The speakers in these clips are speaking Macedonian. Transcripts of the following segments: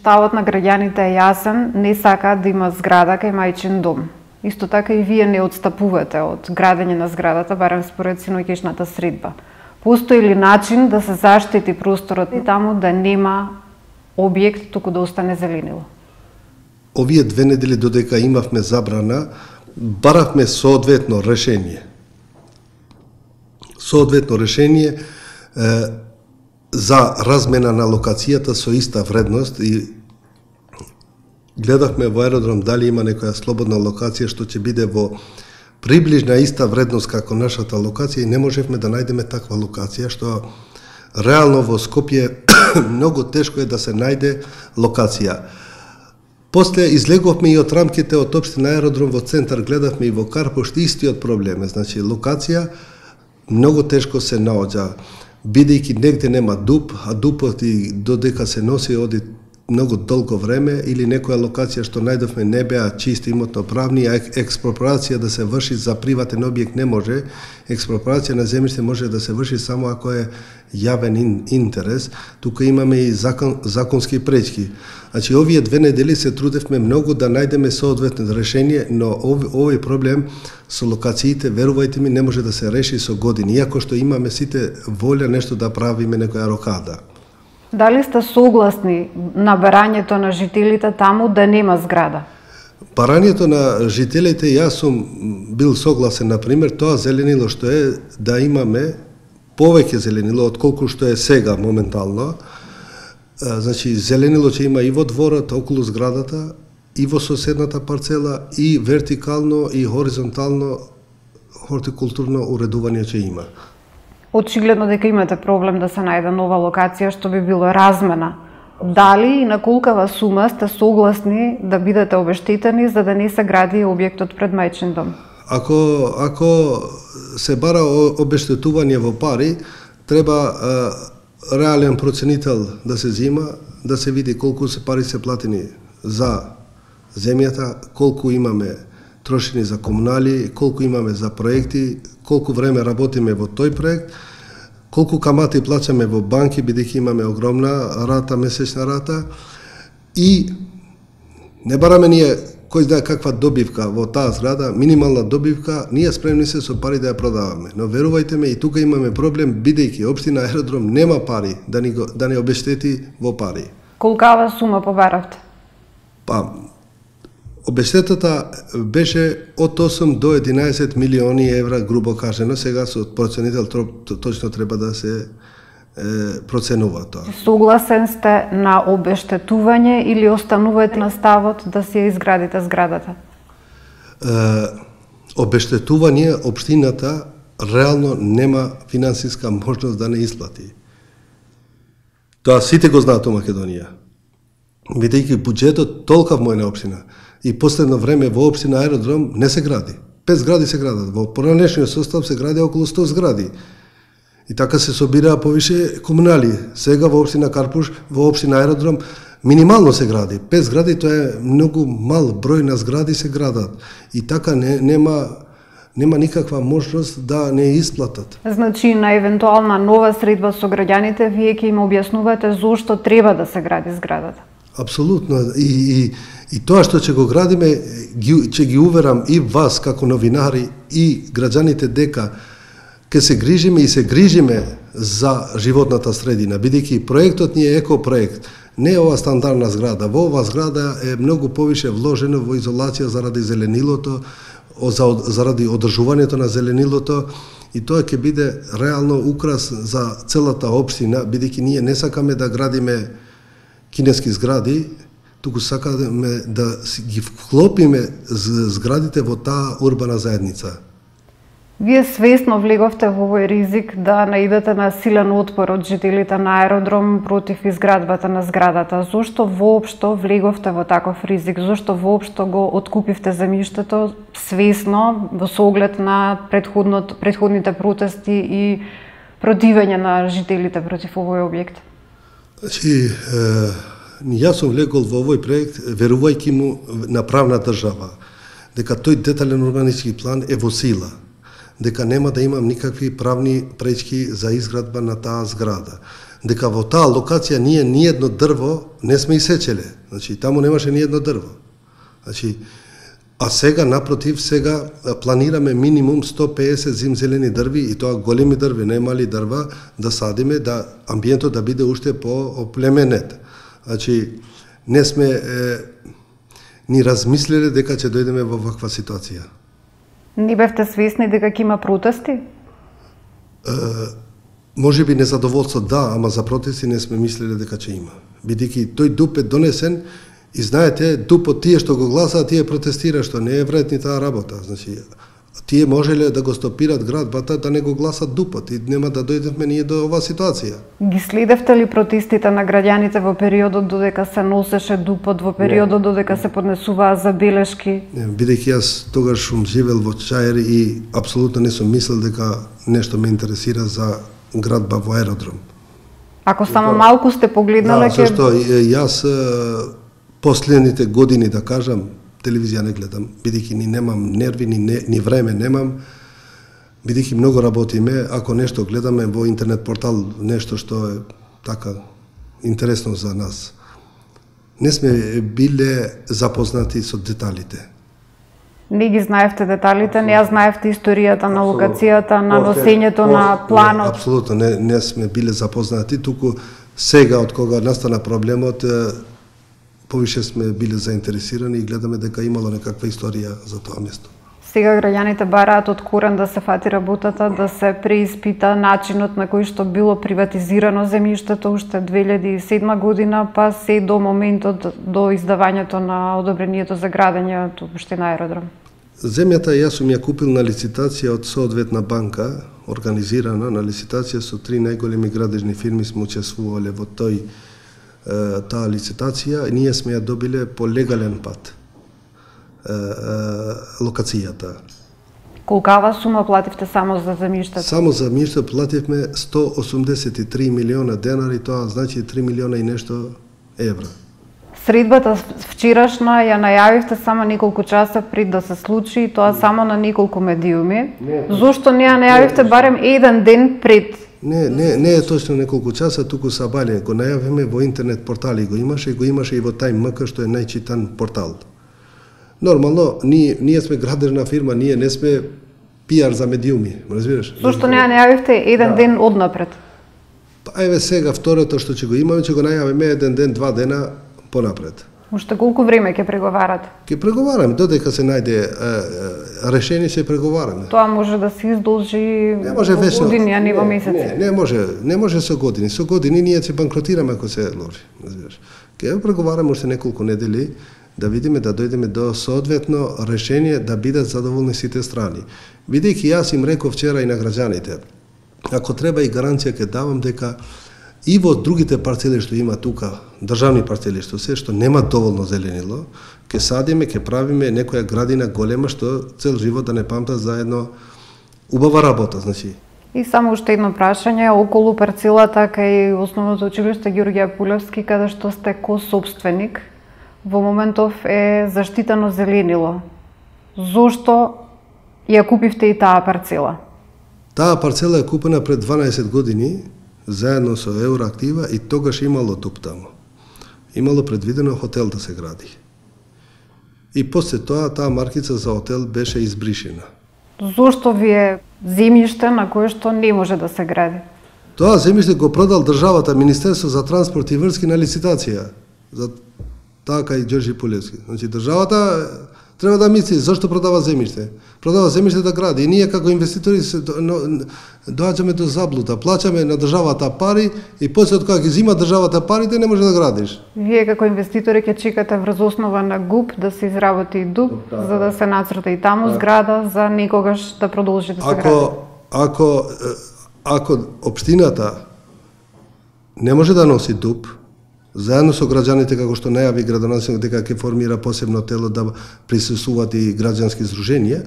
Ставот на граѓаните е јасен, не сакаат да има зграда кај мајчин дом. Исто така и вие не отстапувате од градење на зградата, барем според синоќешната средба. Постои ли начин да се заштити просторот и таму да нема објект, туку да остане зеленило? Овие 2 недели додека имавме забрана, баравме соодветно решение. Соодветно решение за размена на локацијата со иста вредност и гледахме во аеродром дали има некоја слободна локација што ќе биде во приближна иста вредност како нашата локација и не можевме да најдеме таква локација што реално во Скопје многу тешко е да се најде локација. После излегувавме и од рамките од општина аеродром во центар, гледавме и во Карпушт истиот проблем, значи локација многу тешко се наоѓа, бидејќи негде нема дуб, а дупот и додека се носи оди многу долго време, или некоја локација што најдовме не беа чисто имотно правни, а експроприација да се врши за приватен објект не може. Експроприација на земјиште може да се врши само ако е јавен интерес. Тука имаме и законски пречки. Значи, овие 2 недели се трудевме многу да најдеме соодветно решение, но овој проблем со локациите, верувајте ми, не може да се реши со години, иако што имаме сите волја нешто да правиме некоја рокада. Дали сте согласни на барањето на жителите таму да нема зграда? Барањето на жителите, јас сум бил согласен, например, тоа зеленило што е да имаме повеќе зеленило отколку што е сега моментално. Значи, зеленило ќе има и во дворот, околу зградата, и во соседната парцела, и вертикално, и хоризонтално хортикултурно уредување ќе има. Очигледно дека имате проблем да се најде нова локација што би било размена. Дали и на колкава сума сте согласни да бидете обештетени за да не се гради објектот пред мајчин дом? Ако се бара обештетување во пари, треба реален проценител да се зима, да се види колку се пари се платени за земјата, колку имаме трошени за комунали, колку имаме за проекти, колку време работиме во тој проект, колку камати плаќаме во банки, бидејќи имаме огромна рата, месечна рата, и не бараме ние кој знае каква добивка во таа зграда, минимална добивка, ние спремни се со пари да ја продаваме. Но верувајте ме, и тука имаме проблем, бидејќи општина Аеродром нема пари да не обештети во пари. Колкава сума побаравте? Обештетата беше од 8 до 11 милиони евра, грубо кажено, сега со проценител точно треба да се проценува тоа. Согласен сте на обештетување или останувате на ставот да си изградите зградата? Обештетување, општината реално нема финансиска можност да не исплати. Тоа сите го знаат во Македонија. Бидејќи буџетот толков мој на општина, и последно време во општина Аеродром не се гради. 5 згради се градат. Во поранешниот состав се гради околу 100 згради. И така се собираа повише комунали. Сега во општина Карпуш, во општина Аеродром, минимално се гради. 5 згради, тоа е многу мал број на згради се градат. И така нема никаква можност да не исплатат. Значи, на евентуална нова средба со граѓаните, вие ќе им објаснувате зошто треба да се гради зградата? Апсолутно. И тоа што ќе го градиме, ќе ги уверам и вас како новинари и граѓаните дека ќе се грижиме и се грижиме за животната средина, бидејќи проектот ни е екопроект. Не е ова стандардна зграда. Во ова зграда е многу повише вложено во изолација заради зеленилото, заради одржувањето на зеленилото, и тоа ќе биде реално украс за целата општина, бидејќи ние не сакаме да градиме кинески згради, туку сакаме да ги вклопиме зградите во таа урбана заедница. Вие свесно влеговте во овој ризик да наидете на силен отпор од жителите на Аеродром против изградбата на зградата. Зошто воопшто влеговте во таков ризик? Зошто воопшто го откупивте земјиштето свесно во соглед на претходните протести и противење на жителите против овој објект? Значи, јас сум влегол во овој проект верувајќи му на правна држава, дека тој детален урбанистички план е во сила. дека нема да имам никакви правни пречки за изградба на таа зграда. Дека во таа локација ние ни едно дрво не сме исечеле. Значи, таму немаше ни едно дрво. Значи, а сега, напротив, сега планираме минимум 150 зимзелени дрви, и тоа големи дрви, не мали дрва, да садиме, да амбиентот да биде уште по-оплеменет. Значи, не сме ни размислиле дека ќе дојдеме во ваква ситуација. Не бевте свесни дека ќе има протести? Може би незадоволство да, ама за протести не сме мислеле дека ќе има. Бидејќи тој ДУП е донесен и знаете, ДУП-от тие што го гласаат, тие протестира, што не е вред ни таа работа. Значи, тие можеле да го стопират градбата, да не го гласат ДУП-от и нема да дојдевме ние до оваа ситуација. Ги следевте ли протестите на граѓаните во периодот додека се носеше ДУП-от, во периодот додека се поднесуваа забелешки? Бидејќи јас тогаш сум живел во Чаир и апсолутно не сум мислел дека нешто ме интересира за градба во аеродром. Ако само малку сте погледнале ќе... Да, зашто јас последните години, да кажам, телевизија не гледам, бидејќи ни немам нерви, ни време немам, бидејќи многу работиме, ако нешто гледаме во интернет портал, нешто што е така интересно за нас. Не сме биле запознати со деталите. Не ги знаевте деталите, не ја знаевте историјата на локацијата, на носењето на планот? Апсолутно, не сме биле запознати, туку сега, од кога настана проблемот, повише сме биле заинтересирани и гледаме дека имало некаква историја за тоа место. Сега граѓаните бараат од корен да се фати работата, да се преиспита начинот на кој што било приватизирано земјиштето уште 2007 година, па се до моментот до издавањето на одобрението за градење од општина Аеродром. Земјата јас сум ја купил на лицитација од соодветна банка, организирана на лицитација со 3 најголеми градежни фирми сме учествувале во таа лицитација, и ние сме ја добиле по легален пат локацијата. Колкава сума плативте само за земјиштето? Само за земјиште плативме 183 милиона денари, тоа значи 3 милиона и нешто евра. Средбата вчерашна ја најавивте само неколку часа пред да се случи, и тоа само на неколку медиуми. Зошто не ја најавивте барем еден ден пред? Не е точно неколку часа, туку сабале го најавиме во интернет портали, го имаше и во ТАјМК, што е најчитан портал. Нормално, ние сме градежна фирма, ние не сме пиар за медиуми, разбираш? Зошто не ја најавивте еден ден однапред? Па еве сега второто што ќе го имаме, ќе го најавиме еден ден, 2 дена понапред. Уште колку време ќе преговарате? Ќе преговараме, додека се најде решение, ќе преговараме. Тоа може да се издолжи во години, а не во месеци. Не може со години. Со години ние ќе банкротираме ако се ложи, разбираш. Ќе преговараме уште неколку недели, да видиме да дојдеме до соодветно решение, да бидат задоволни сите страни. Бидејќи јас им реков вчера и на граѓаните, ако треба и гаранција ќе давам дека и во другите парцели што има тука, државни парцели што нема доволно зеленило, ќе садиме, ќе правиме некоја градина голема што цел живот да не памтат за едно убава работа, значи. И само уште едно прашање околу парцелата кај Основното училиште Ѓорѓе Апулевски, каде што сте ко-собственик, во моментов е заштитено зеленило. Зошто ја купивте и таа парцела? Таа парцела е купена пред 12 години, заедно со Евроактива, и тогаш имало ДУП таму. Имало предвидено хотел да се гради. И после тоа, таа маркица за хотел беше избришена. Зошто ви е земјиште на кое што не може да се гради? Тоа земјиште го продал државата, Министерство за транспорт и врски на лицитација. За таа кај Ѓорѓе Апулевски. Значи, државата треба да мисли зошто продава земјиште. Продава земјиште да гради. И ние како инвеститори доаѓаме до заблуда. Плаќаме на државата пари и после од кога ги зима државата парите не може да градиш. Вие како инвеститори ќе чекате врз основа на ГУП да се изработи ДУП, за да се нацрта и таму зграда за никогаш да продолжи да се гради. Ако општината не може да носи ДУП, заедно со граѓаните, како што најави градоначелник дека ќе формира посебно тело да присуствуваат и граѓански здруженија,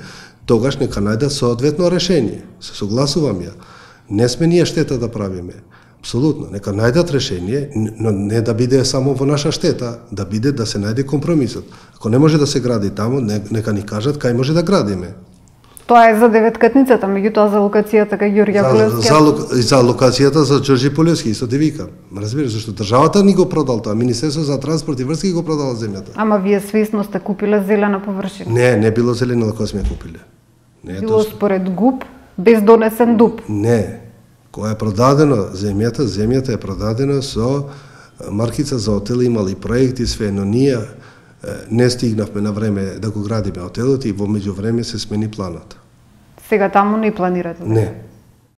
тогаш нека најдат соодветно решение. Се согласувам ја. Не сме ние штета да правиме. Апсолутно. Нека најдат решение, но не да биде само во наша штета, да биде да се најде компромисот. Ако не може да се гради таму, нека ни кажат кај може да градиме. Тоа е за Деветкатницата, меѓутоа за локацијата кај Ѓорѓе Полевски. За локацијата за Ѓорѓе Полевски, исто ти викам. Разбираш, зашто државата ни го продал тоа, Министерството за транспорт и врски го продала земјата. Ама вие свесно сте купиле зелена површина. Не било зелена кога сме купиле. Не, било според ГУП, без донесен ДУП. Не. Кога е продадено земјата е продадена со маркица за хотел, имали проекти, све, но ние не стигнавме на време да го градиме хотелот и во меѓувреме се смени планот. Сега таму не планирате? Не.